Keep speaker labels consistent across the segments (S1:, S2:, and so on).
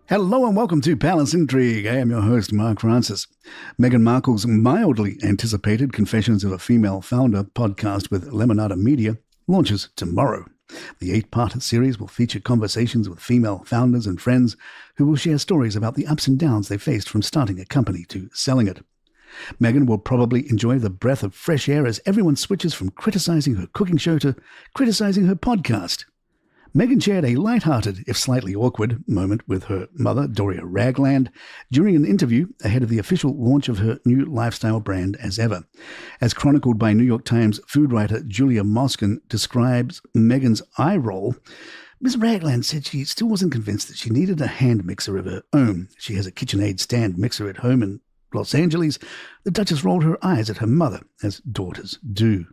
S1: Hello and welcome to Palace Intrigue. I am your host, Mark Francis. Meghan Markle's mildly anticipated Confessions of a Female Founder podcast with Lemonada Media launches tomorrow. The 8-part series will feature conversations with female founders and friends who will share stories about the ups and downs they faced from starting a company to selling it. Meghan will probably enjoy the breath of fresh air as everyone switches from criticizing her cooking show to criticizing her podcast. Meghan shared a lighthearted, if slightly awkward, moment with her mother, Doria Ragland, during an interview ahead of the official launch of her new lifestyle brand As Ever. As chronicled by New York Times food writer Julia Moskin describes Meghan's eye roll, Ms. Ragland said she still wasn't convinced that she needed a hand mixer of her own. She has a KitchenAid stand mixer at home in Los Angeles. The Duchess rolled her eyes at her mother, as daughters do.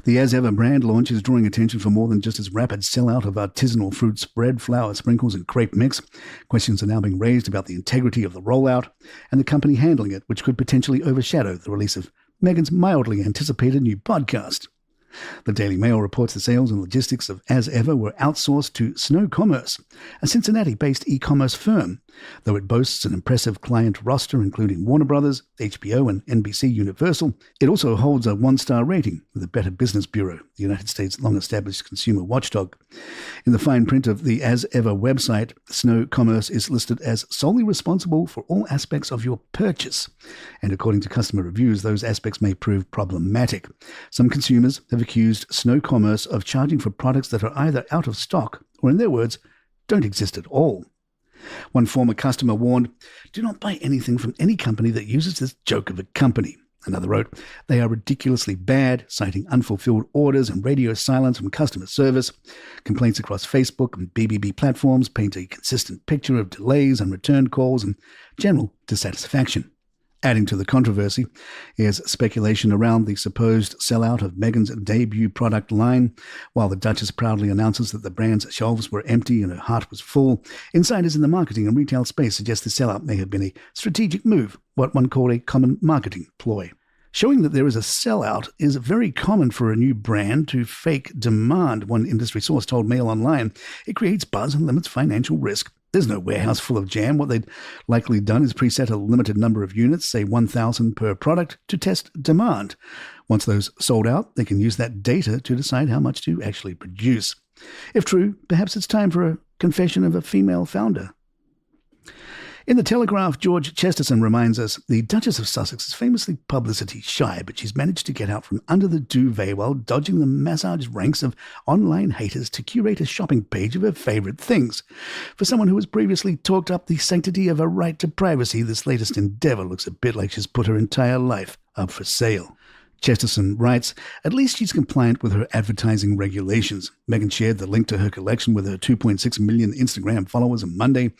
S1: The As Ever brand launch is drawing attention for more than just its rapid sellout of artisanal fruit spread, flour sprinkles and crepe mix. Questions are now being raised about the integrity of the rollout and the company handling it, which could potentially overshadow the release of Meghan's mildly anticipated new podcast. The Daily Mail reports the sales and logistics of As Ever were outsourced to Snow Commerce, a Cincinnati-based e-commerce firm. Though it boasts an impressive client roster including Warner Brothers, HBO and NBC Universal, it also holds a 1-star rating with the Better Business Bureau, the United States' long-established consumer watchdog. In the fine print of the As Ever website, Snow Commerce is listed as solely responsible for all aspects of your purchase. And according to customer reviews, those aspects may prove problematic. Some consumers have accused Snow Commerce of charging for products that are either out of stock or, in their words, don't exist at all. One former customer warned, "Do not buy anything from any company that uses this joke of a company." Another wrote, "They are ridiculously bad," citing unfulfilled orders and radio silence from customer service. Complaints across Facebook and BBB platforms paint a consistent picture of delays and returned calls and general dissatisfaction. Adding to the controversy is speculation around the supposed sellout of Meghan's debut product line. While the Duchess proudly announces that the brand's shelves were empty and her heart was full, insiders in the marketing and retail space suggest the sellout may have been a strategic move, what one called a common marketing ploy. Showing that there is a sellout is very common for a new brand to fake demand, one industry source told Mail Online. It creates buzz and limits financial risk. There's no warehouse full of jam. What they'd likely done is preset a limited number of units, say 1,000 per product, to test demand. Once those sold out, they can use that data to decide how much to actually produce. If true, perhaps it's time for a confession of a female founder. In The Telegraph, George Chesterton reminds us the Duchess of Sussex is famously publicity shy, but she's managed to get out from under the duvet while dodging the massaged ranks of online haters to curate a shopping page of her favourite things. For someone who has previously talked up the sanctity of her right to privacy, this latest endeavour looks a bit like she's put her entire life up for sale. Chesterton writes, "At least she's compliant with her advertising regulations." Meghan shared the link to her collection with her 2.6 million Instagram followers on Monday.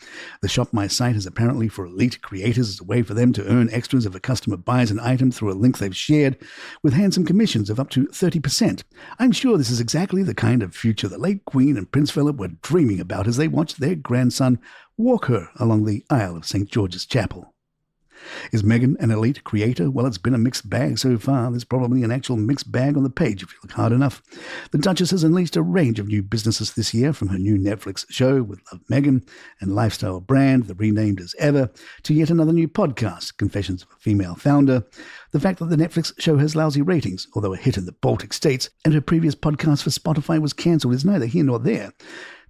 S1: The Shop My Site is apparently for elite creators as a way for them to earn extras if a customer buys an item through a link they've shared, with handsome commissions of up to 30%. I'm sure this is exactly the kind of future the late Queen and Prince Philip were dreaming about as they watched their grandson walk her along the aisle of St. George's Chapel. Is Meghan an elite creator? Well, it's been a mixed bag so far. There's probably an actual mixed bag on the page if you look hard enough. The Duchess has unleashed a range of new businesses this year, from her new Netflix show with Love Meghan and lifestyle brand, the renamed As Ever, to yet another new podcast, Confessions of a Female Founder. The fact that the Netflix show has lousy ratings, although a hit in the Baltic states, and her previous podcast for Spotify was cancelled is neither here nor there.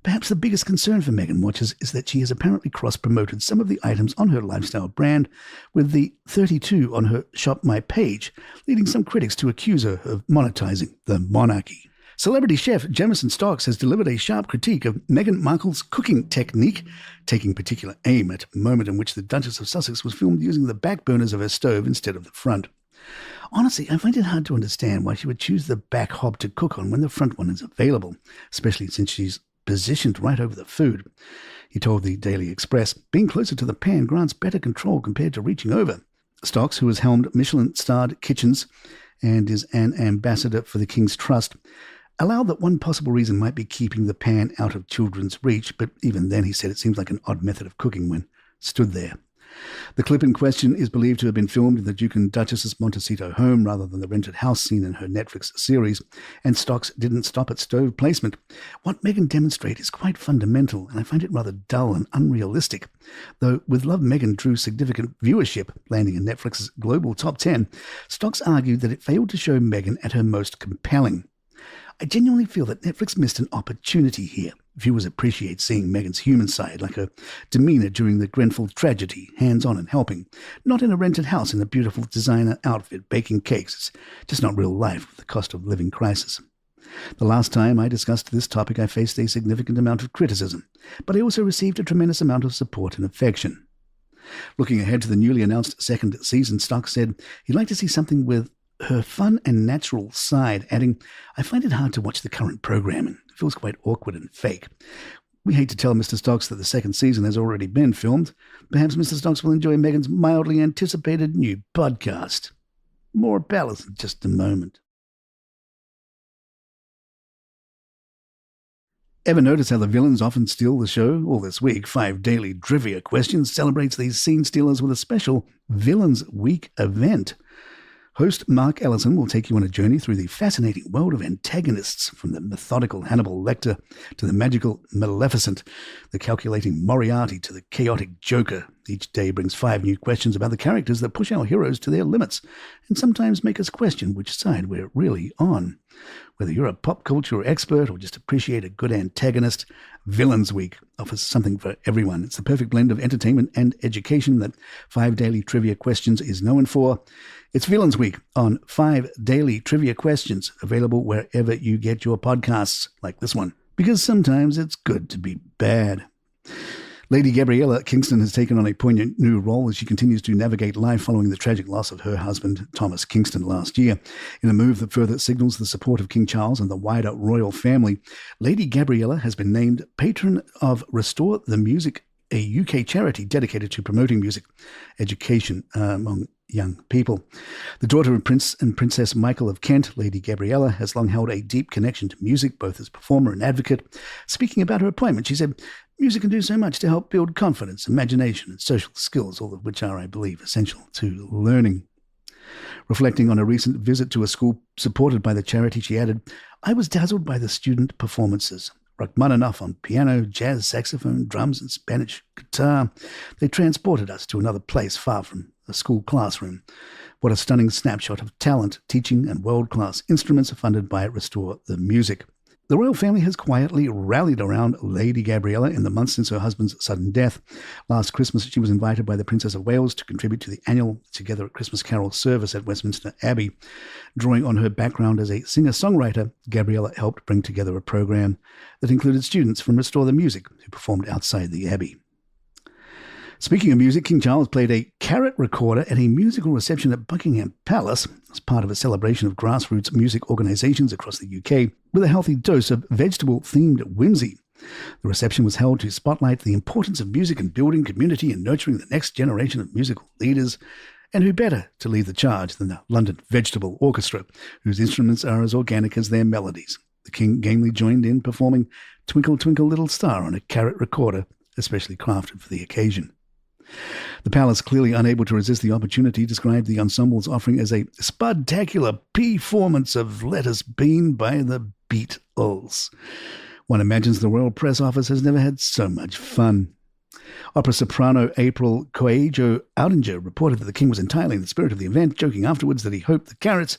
S1: Perhaps the biggest concern for Meghan watchers is that she has apparently cross-promoted some of the items on her lifestyle brand with the 32 on her Shop My page, leading some critics to accuse her of monetizing the monarchy. Celebrity chef Jamison Stocks has delivered a sharp critique of Meghan Markle's cooking technique, taking particular aim at a moment in which the Duchess of Sussex was filmed using the back burners of her stove instead of the front. Honestly, I find it hard to understand why she would choose the back hob to cook on when the front one is available, especially since she's positioned right over the food. He told the Daily Express, "Being closer to the pan grants better control compared to reaching over." Stocks, who has helmed Michelin-starred kitchens and is an ambassador for the King's Trust, allowed that one possible reason might be keeping the pan out of children's reach, but even then he said it seems like an odd method of cooking when stood there. The clip in question is believed to have been filmed in the Duke and Duchess's Montecito home rather than the rented house scene in her Netflix series, and Stocks didn't stop at stove placement. What Meghan demonstrates is quite fundamental, and I find it rather dull and unrealistic. Though With Love Meghan drew significant viewership, landing in Netflix's global top 10, Stocks argued that it failed to show Meghan at her most compelling. I genuinely feel that Netflix missed an opportunity here. Viewers appreciate seeing Meghan's human side, like her demeanour during the Grenfell tragedy, hands-on and helping. Not in a rented house in a beautiful designer outfit, baking cakes. It's just not real life with the cost of living crisis. The last time I discussed this topic, I faced a significant amount of criticism, but I also received a tremendous amount of support and affection. Looking ahead to the newly announced second season, Stocks said he'd like to see something with her fun and natural side, adding, "I find it hard to watch the current programming. It feels quite awkward and fake. We hate to tell Mr. Stocks that the second season has already been filmed. Perhaps Mr. Stocks will enjoy Meghan's mildly anticipated new podcast." More about it in just a moment. Ever notice how the villains often steal the show? All this week, 5 Daily Trivia Questions celebrates these scene stealers with a special Villains Week event. Host Mark Ellison will take you on a journey through the fascinating world of antagonists, from the methodical Hannibal Lecter to the magical Maleficent, the calculating Moriarty to the chaotic Joker. Each day brings 5 new questions about the characters that push our heroes to their limits and sometimes make us question which side we're really on. Whether you're a pop culture expert or just appreciate a good antagonist, Villains Week offers something for everyone. It's the perfect blend of entertainment and education that 5 Daily Trivia Questions is known for. It's Villains Week on 5 Daily Trivia Questions, available wherever you get your podcasts, like this one, because sometimes it's good to be bad. Lady Gabriella Kingston has taken on a poignant new role as she continues to navigate life following the tragic loss of her husband, Thomas Kingston, last year. In a move that further signals the support of King Charles and the wider royal family, Lady Gabriella has been named patron of Restore the Music, a UK charity dedicated to promoting music education among young people. The daughter of Prince and Princess Michael of Kent, Lady Gabriella has long held a deep connection to music, both as performer and advocate. Speaking about her appointment, she said, "Music can do so much to help build confidence, imagination, and social skills, all of which are, I believe, essential to learning." Reflecting on a recent visit to a school supported by the charity, she added, "I was dazzled by the student performances. Rachmaninoff on piano, jazz saxophone, drums, and Spanish guitar. They transported us to another place far from a school classroom. What a stunning snapshot of talent, teaching, and world-class instruments funded by Restore the Music." The royal family has quietly rallied around Lady Gabriella in the months since her husband's sudden death. Last Christmas, she was invited by the Princess of Wales to contribute to the annual Together at Christmas Carol service at Westminster Abbey. Drawing on her background as a singer-songwriter, Gabriella helped bring together a program that included students from Restore the Music who performed outside the Abbey. Speaking of music, King Charles played a carrot recorder at a musical reception at Buckingham Palace as part of a celebration of grassroots music organisations across the UK with a healthy dose of vegetable-themed whimsy. The reception was held to spotlight the importance of music in building community and nurturing the next generation of musical leaders. And who better to lead the charge than the London Vegetable Orchestra, whose instruments are as organic as their melodies. The King gamely joined in performing Twinkle Twinkle Little Star on a carrot recorder, especially crafted for the occasion. The palace, clearly unable to resist the opportunity, described the ensemble's offering as a spudtacular performance of Lettuce Bean by the Beatles. One imagines the royal press office has never had so much fun. Opera soprano April Coelho Audinger reported that the king was entirely in the spirit of the event, joking afterwards that he hoped the carrots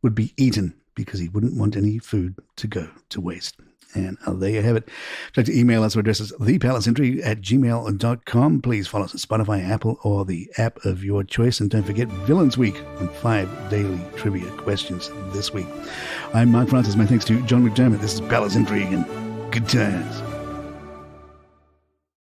S1: would be eaten because he wouldn't want any food to go to waste. And there you have it. If you'd like to email us, our address is thepalaceentry@gmail.com. Please follow us on Spotify, Apple, or the app of your choice. And don't forget Villains Week on 5 Daily Trivia Questions this week. I'm Mark Francis. My thanks to John McDermott. This is Palace Intrigue, and good times.